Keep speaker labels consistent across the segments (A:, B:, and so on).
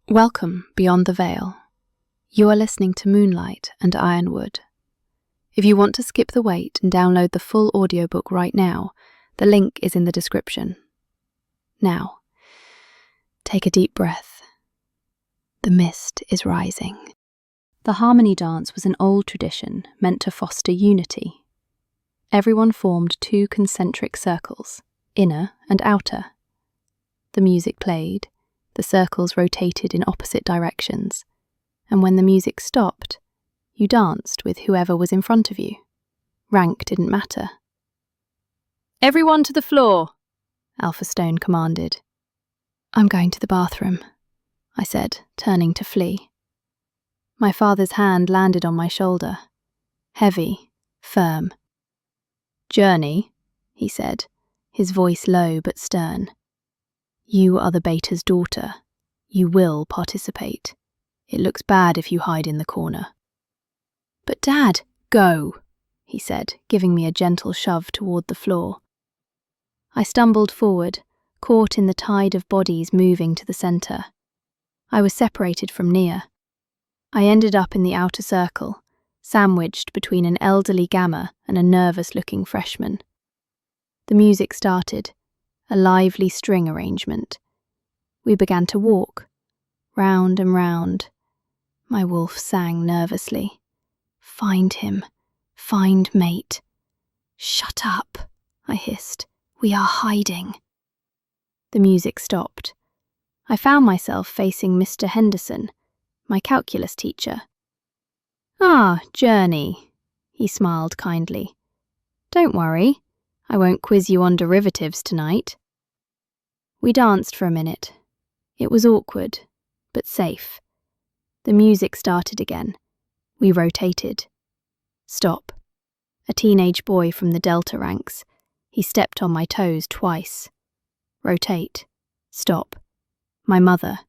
A: Welcome beyond the veil. You are listening to Moonlight and Ironwood. If you want to skip the wait and download the full audiobook right now, the link is in the description. Now, take a deep breath. The mist is rising. The harmony dance was an old tradition meant to foster unity. Everyone formed two concentric circles, inner and outer. The music played, the circles rotated in opposite directions, and when the music stopped, you danced with whoever was in front of you. Rank didn't matter. "Everyone to the floor," Alpha Stone commanded. "I'm going to the bathroom," I said, turning to flee. My father's hand landed on my shoulder. Heavy, firm. "Journey," he said, his voice low but stern. "You are the Beta's daughter. You will participate. It looks bad if you hide in the corner." "But Dad, go," he said, giving me a gentle shove toward the floor. I stumbled forward, caught in the tide of bodies moving to the center. I was separated from Nia. I ended up in the outer circle, sandwiched between an elderly Gamma and a nervous-looking freshman. The music started, a lively string arrangement. We began to walk, round and round. My wolf sang nervously. "Find him. Find mate." "Shut up," I hissed. "We are hiding." The music stopped. I found myself facing Mr. Henderson, my calculus teacher. "Ah, Journey," he smiled kindly. "Don't worry. I won't quiz you on derivatives tonight." We danced for a minute. It was awkward, but safe. The music started again. We rotated. Stop. A teenage boy from the Delta ranks. He stepped on my toes twice. Rotate. Stop. My mother.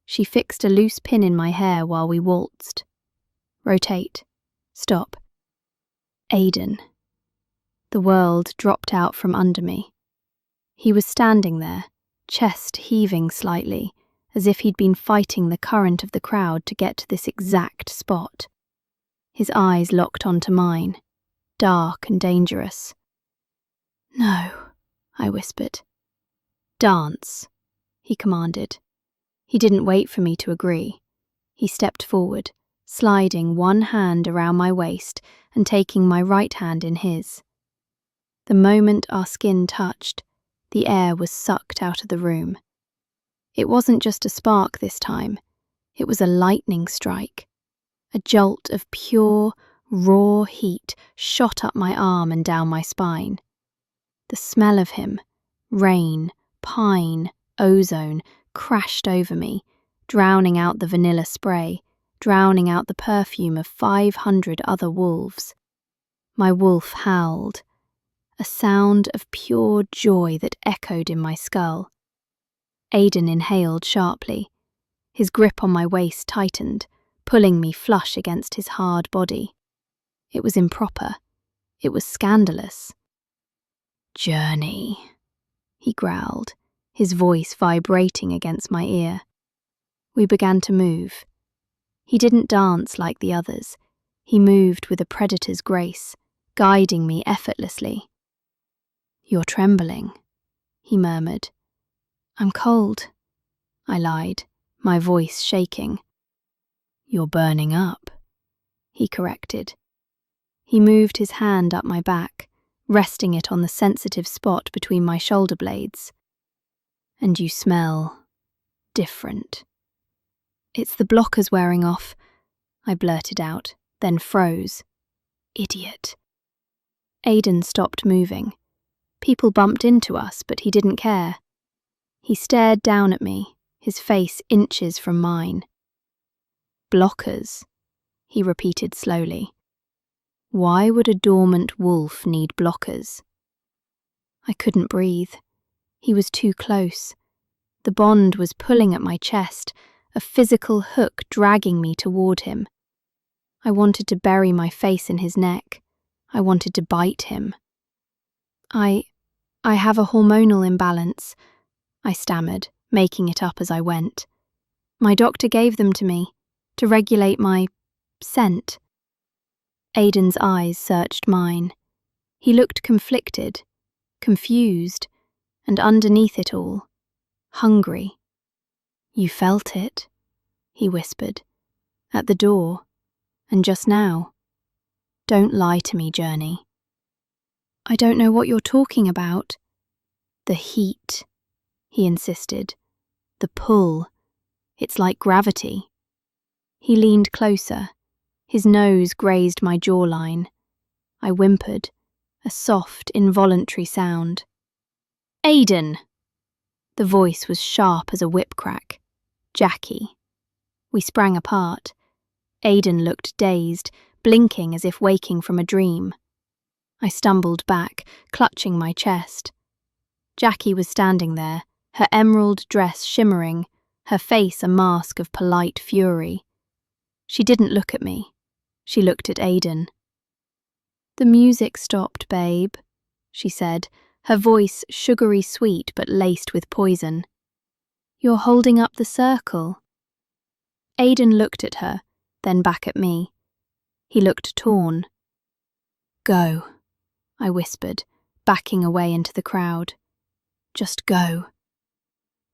A: She fixed a loose pin in my hair while we waltzed. Rotate. Stop. Aiden. The world dropped out from under me. He was standing there, chest heaving slightly, as if he'd been fighting the current of the crowd to get to this exact spot. His eyes locked onto mine, dark and dangerous. "No," I whispered. "Dance," he commanded. He didn't wait for me to agree. He stepped forward, sliding one hand around my waist and taking my right hand in his. The moment our skin touched, the air was sucked out of the room. It wasn't just a spark this time, it was a lightning strike. A jolt of pure, raw heat shot up my arm and down my spine. The smell of him, rain, pine, ozone, crashed over me, drowning out the vanilla spray, drowning out the perfume of 500 other wolves. My wolf howled, a sound of pure joy that echoed in my skull. Aiden inhaled sharply. His grip on my waist tightened, pulling me flush against his hard body. It was improper. It was scandalous. "Journey," he growled, his voice vibrating against my ear. We began to move. He didn't dance like the others. He moved with a predator's grace, guiding me effortlessly. "You're trembling," he murmured. "I'm cold," I lied, my voice shaking. "You're burning up," he corrected. He moved his hand up my back, resting it on the sensitive spot between my shoulder blades. "And you smell different." "It's the blockers wearing off," I blurted out, then froze. Idiot. Aiden stopped moving. People bumped into us, but he didn't care. He stared down at me, his face inches from mine. "Blockers," he repeated slowly. "Why would a dormant wolf need blockers?" I couldn't breathe. He was too close. The bond was pulling at my chest, a physical hook dragging me toward him. I wanted to bury my face in his neck. I wanted to bite him. I have a hormonal imbalance," I stammered, making it up as I went. My doctor gave them to me to regulate my scent. Aiden's eyes searched mine. He looked conflicted, confused, and underneath it all, hungry. You felt it, he whispered, at the door, and just now. Don't lie to me, Journey. I don't know what you're talking about. The heat, he insisted. The pull. It's like gravity. He leaned closer. His nose grazed my jawline. I whimpered, a soft, involuntary sound. Aiden! The voice was sharp as a whip crack. Jackie. We sprang apart. Aiden looked dazed, blinking as if waking from a dream. I stumbled back, clutching my chest. Jackie was standing there, her emerald dress shimmering, her face a mask of polite fury. She didn't look at me. She looked at Aiden. The music stopped, babe, she said, her voice sugary sweet but laced with poison. You're holding up the circle. Aiden looked at her, then back at me. He looked torn. Go, I whispered, backing away into the crowd. Just go.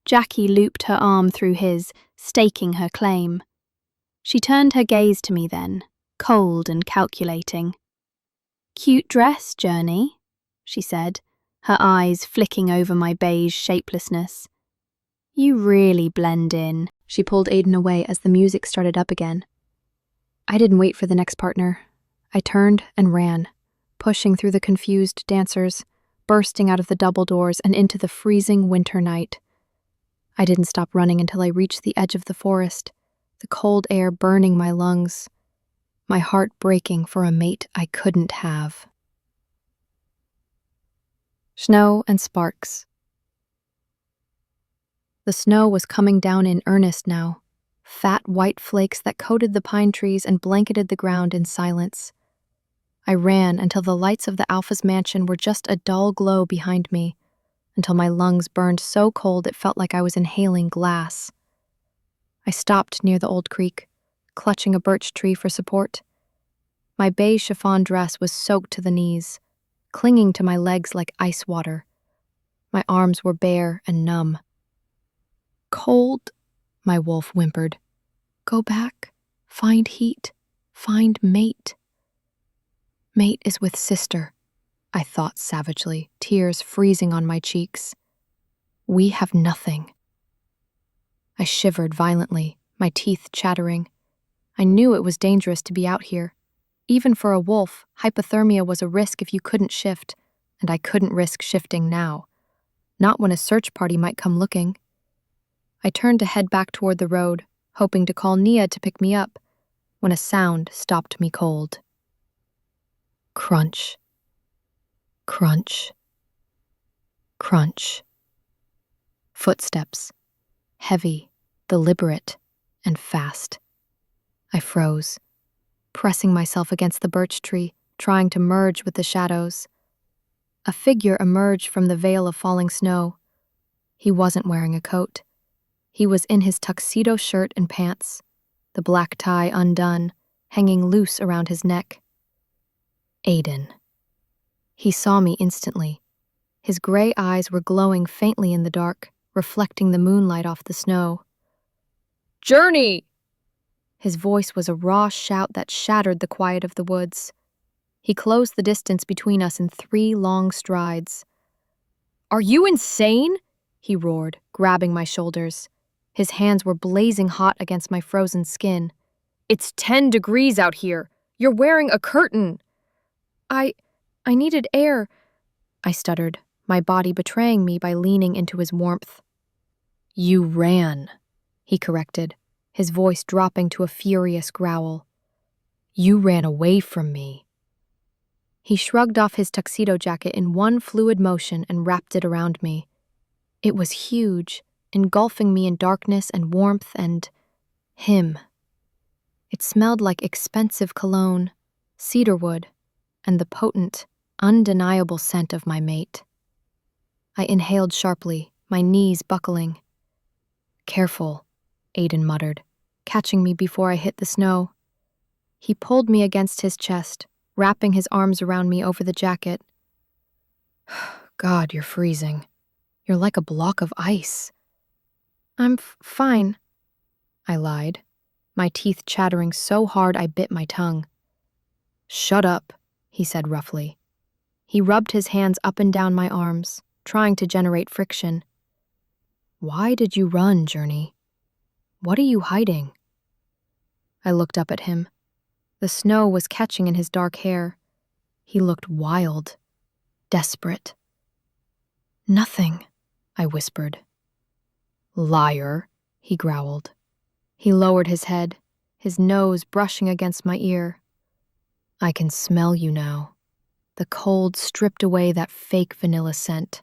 A: Jackie looped her arm through his, staking her claim. She turned her gaze to me then, cold and calculating. Cute dress, Journey, she said, her eyes flicking over my beige shapelessness. You really blend in. She pulled Aiden away as the music started up again. I didn't wait for the next partner. I turned and ran, pushing through the confused dancers, bursting out of the double doors and into the freezing winter night. I didn't stop running until I reached the edge of the forest, the cold air burning my lungs, my heart breaking for a mate I couldn't have. Snow and sparks. The snow was coming down in earnest now, fat white flakes that coated the pine trees and blanketed the ground in silence. I ran until the lights of the Alpha's mansion were just a dull glow behind me, until my lungs burned so cold it felt like I was inhaling glass. I stopped near the old creek, clutching a birch tree for support. My beige chiffon dress was soaked to the knees, clinging to my legs like ice water. My arms were bare and numb. Cold, my wolf whimpered. Go back, find heat, find mate. Mate is with sister, I thought savagely, tears freezing on my cheeks. We have nothing. I shivered violently, my teeth chattering. I knew it was dangerous to be out here. Even for a wolf, hypothermia was a risk if you couldn't shift, and I couldn't risk shifting now. Not when a search party might come looking. I turned to head back toward the road, hoping to call Nia to pick me up, when a sound stopped me cold. Crunch. Crunch. Crunch. Footsteps. Heavy, deliberate, and fast. I froze, pressing myself against the birch tree, trying to merge with the shadows. A figure emerged from the veil of falling snow. He wasn't wearing a coat. He was in his tuxedo shirt and pants, the black tie undone, hanging loose around his neck. Aiden. He saw me instantly. His gray eyes were glowing faintly in the dark, reflecting the moonlight off the snow. Journey! His voice was a raw shout that shattered the quiet of the woods. He closed the distance between us in 3 long strides. Are you insane? He roared, grabbing my shoulders. His hands were blazing hot against my frozen skin. It's 10 degrees out here. You're wearing a curtain. I needed air, I stuttered, my body betraying me by leaning into his warmth. You ran, he corrected, his voice dropping to a furious growl. You ran away from me. He shrugged off his tuxedo jacket in one fluid motion and wrapped it around me. It was huge, engulfing me in darkness and warmth and him. It smelled like expensive cologne, cedarwood, and the potent, undeniable scent of my mate. I inhaled sharply, my knees buckling. Careful,
B: Aiden muttered, catching me before I hit the snow. He pulled me against his chest, wrapping his arms around me over the jacket. God, you're freezing. You're like a block of ice. I'm fine, I lied, my teeth chattering so hard I bit my tongue. Shut up, he said roughly. He rubbed his hands up and down my arms, trying to generate friction. Why did you run, Journey? What are you hiding? I looked up at him. The snow was catching in his dark hair. He looked wild, desperate. Nothing, I whispered. Liar, he growled. He lowered his head, his nose brushing against my ear. I can smell you now. The cold stripped away that fake vanilla scent.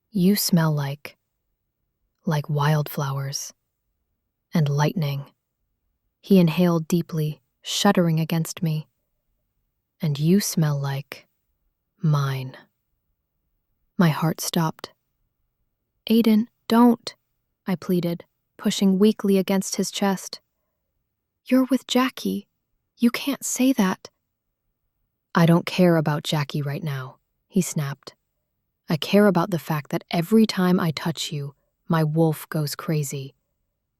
B: You smell like wildflowers. And lightning. He inhaled deeply, shuddering against me. And you smell like mine. My heart stopped. Aiden, don't, I pleaded, pushing weakly against his chest. You're with Jackie. You can't say that. I don't care about Jackie right now, he snapped. I care about the fact that every time I touch you, my wolf goes crazy.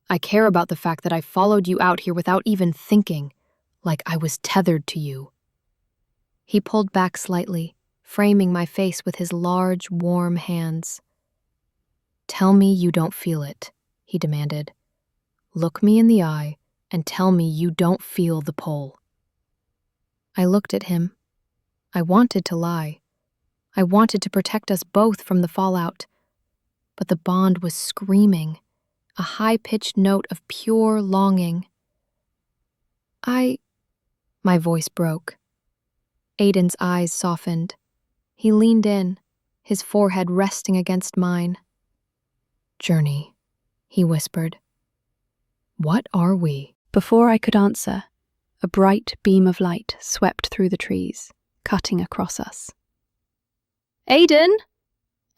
B: I care about the fact that I followed you out here without even thinking, like I was tethered to you. He pulled back slightly, framing my face with his large, warm hands. Tell me you don't feel it, he demanded. Look me in the eye and tell me you don't feel the pull. I looked at him. I wanted to lie. I wanted to protect us both from the fallout. But the bond was screaming, a high-pitched note of pure longing. My voice broke. Aiden's eyes softened. He leaned in, his forehead resting against mine. Journey, he whispered. What are we?
A: Before I could answer, a bright beam of light swept through the trees, cutting across us. Aiden!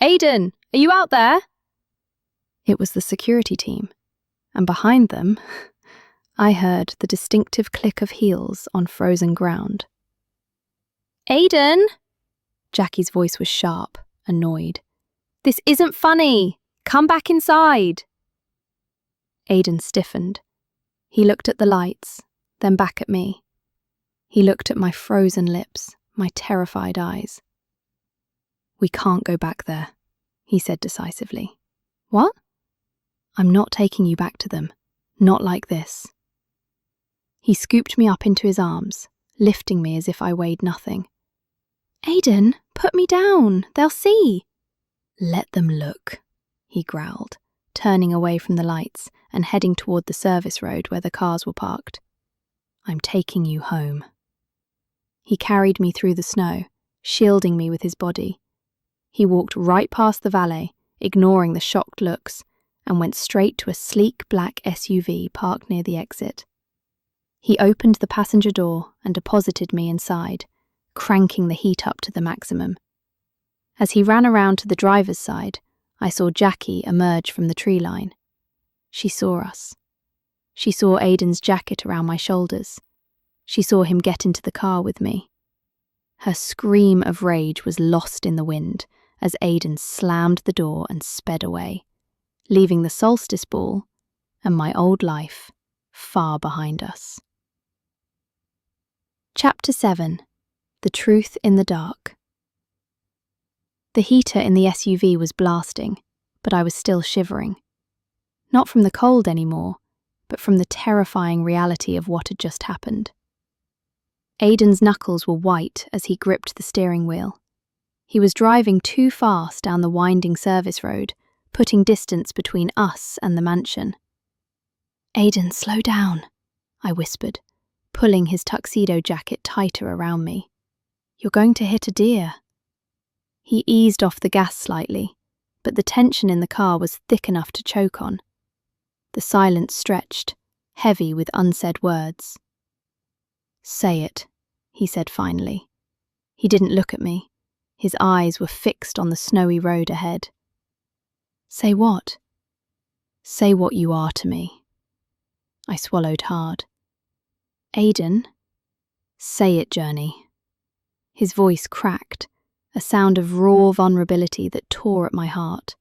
A: Aiden, are you out there? It was the security team, and behind them, I heard the distinctive click of heels on frozen ground. Aiden! Jackie's voice was sharp, annoyed. This isn't funny! Come back inside! Aiden stiffened. He looked at the lights, then back at me. He looked at my frozen lips, my terrified eyes. We can't go back there, he said decisively. What? I'm not taking you back to them. Not like this. He scooped me up into his arms, lifting me as if I weighed nothing. Aiden, put me down. They'll see. Let them look, he growled, turning away from the lights and heading toward the service road where the cars were parked. I'm taking you home. He carried me through the snow, shielding me with his body. He walked right past the valet, ignoring the shocked looks, and went straight to a sleek black SUV parked near the exit. He opened the passenger door and deposited me inside, cranking the heat up to the maximum. As he ran around to the driver's side, I saw Jackie emerge from the tree line. She saw us. She saw Aiden's jacket around my shoulders. She saw him get into the car with me. Her scream of rage was lost in the wind as Aiden slammed the door and sped away, leaving the solstice ball and my old life far behind us. Chapter 7. The Truth in the Dark. The heater in the SUV was blasting, but I was still shivering. Not from the cold anymore, but from the terrifying reality of what had just happened. Aiden's knuckles were white as he gripped the steering wheel. He was driving too fast down the winding service road, putting distance between us and the mansion. Aiden, slow down, I whispered, pulling his tuxedo jacket tighter around me. You're going to hit a deer. He eased off the gas slightly, but the tension in the car was thick enough to choke on. The silence stretched, heavy with unsaid words. Say it, he said finally. He didn't look at me. His eyes were fixed on the snowy road ahead. Say what? Say what you are to me. I swallowed hard. Aiden? Say it, Journey. His voice cracked, a sound of raw vulnerability that tore at my heart.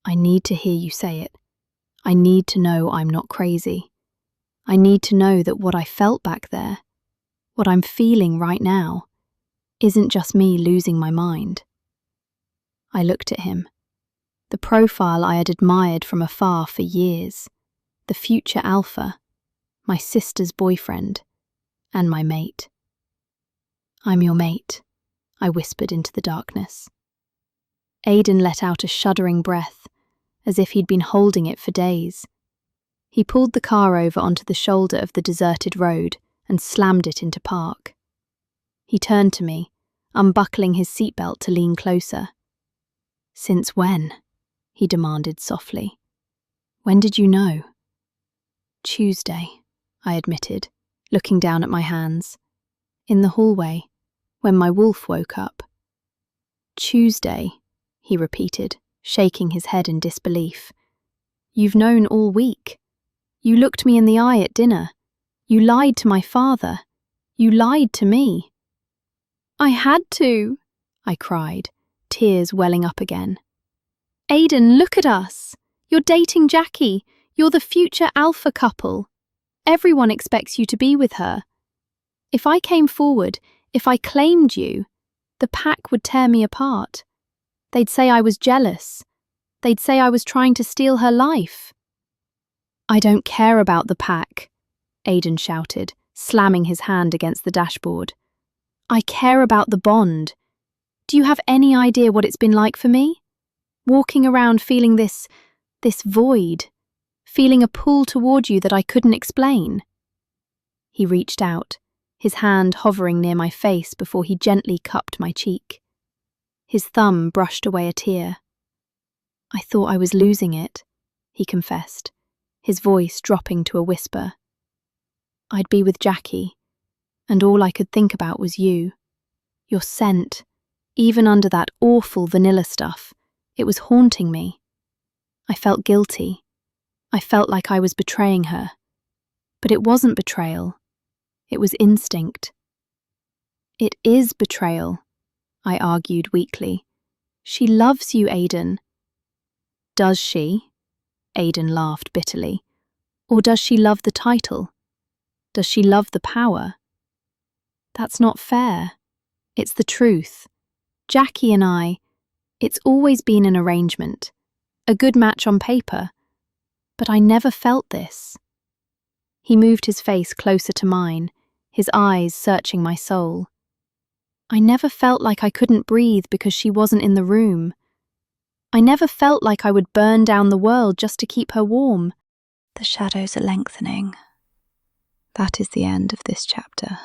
A: I need to hear you say it. I need to know I'm not crazy. I need to know that what I felt back there, what I'm feeling right now, isn't just me losing my mind. I looked at him. The profile I had admired from afar for years. The future alpha, my sister's boyfriend, and my mate. I'm your mate, I whispered into the darkness. Aiden let out a shuddering breath, as if he'd been holding it for days. He pulled the car over onto the shoulder of the deserted road and slammed it into park. He turned to me, unbuckling his seatbelt to lean closer. Since when? He demanded softly. When did you know? Tuesday, I admitted, looking down at my hands. In the hallway, when my wolf woke up. Tuesday, he repeated, shaking his head in disbelief. You've known all week. You looked me in the eye at dinner. You lied to my father. You lied to me. I had to, I cried, tears welling up again. Aiden, look at us. You're dating Jackie. You're the future alpha couple. Everyone expects you to be with her. If I came forward, if I claimed you, the pack would tear me apart. They'd say I was jealous. They'd say I was trying to steal her life. I don't care about the pack, Aiden shouted, slamming his hand against the dashboard. I care about the bond. Do you have any idea what it's been like for me? Walking around feeling this void, feeling a pull toward you that I couldn't explain. He reached out, his hand hovering near my face before he gently cupped my cheek. His thumb brushed away a tear. I thought I was losing it, he confessed, his voice dropping to a whisper. I'd be with Jackie, and all I could think about was you. Your scent, even under that awful vanilla stuff, it was haunting me. I felt guilty. I felt like I was betraying her. But it wasn't betrayal. It was instinct. It is betrayal, I argued weakly. She loves you, Aiden. Does she? Aiden laughed bitterly. Or does she love the title? Does she love the power? That's not fair. It's the truth. Jackie and I, it's always been an arrangement, a good match on paper, but I never felt this. He moved his face closer to mine, his eyes searching my soul. I never felt like I couldn't breathe because she wasn't in the room. I never felt like I would burn down the world just to keep her warm. The shadows are lengthening. That is the end of this chapter.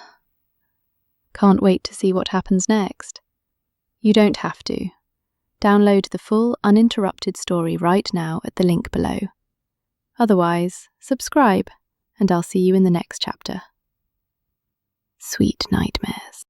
A: Can't wait to see what happens next. You don't have to. Download the full, uninterrupted story right now at the link below. Otherwise, subscribe, and I'll see you in the next chapter. Sweet nightmares.